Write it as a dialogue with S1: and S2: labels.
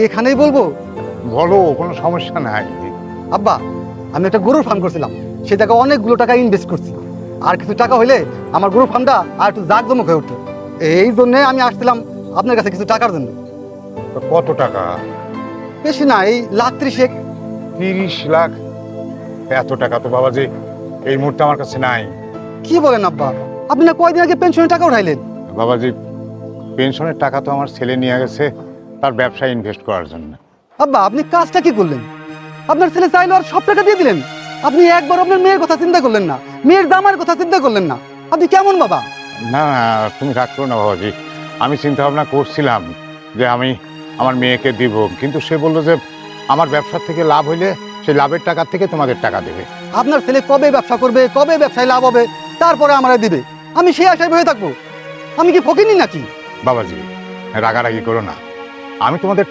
S1: এখানেই বলবো?
S2: বলো, কোনো সমস্যা নাই।
S1: আব্বা, আমি একটা গরুর ফার্ম করছিলাম, সে টাকা অনেকগুলো টাকা ইনভেস্ট করছি। আর কিছু টাকা হইলে আমার গরুর ফার্মটা আর একটু জাঁকজমক হয়ে উঠতো। এই জন্যে আমি আসছিলাম আপনার কাছে কিছু টাকার জন্য।
S2: তো কত টাকা?
S1: বেশি না, এই লাখ 30।
S2: 30 লাখ? এত টাকা তো বাবাজি এই মুহূর্তে আমার কাছে নাই।
S1: কি বলেন আব্বা? আপনি না কয়দিন আগে পেনশনের টাকা উঠাইলেন?
S2: বাবাজি, পেনশনের টাকা তো আমার ছেলে নিয়ে গেছে তার ব্যবসায় ইনভেস্ট করার জন্য।
S1: আব্বা, আপনি কাজটা কি করলেন? আপনার ছেলে চাইলো আর সব টাকা দিয়ে দিলেন। আপনি একবার আপনার মেয়ের কথা চিন্তা করলেন না, মেয়ের জামার কথা চিন্তা করলেন না। আপনি কেমন বাবা?
S2: না না, তুমি রাগ করো না বাবাজি। আমি চিন্তা ভাবনা করছিলাম যে আমি আমার মেয়েকে দিব, কিন্তু সে বললো যে আমার ব্যবসার থেকে লাভ হইলে সেই লাভের টাকা থেকে তোমাদের টাকা দেবে।
S1: আপনার ছেলে কবে ব্যবসা করবে, কবে ব্যবসায় লাভ হবে, তারপরে আমারে দিবে, আমি সেই আশায় বসে থাকবো? আমি কি ফকিনি নাকি?
S2: বাবাজি, রাগারাগি করো না। আমি তোমাদের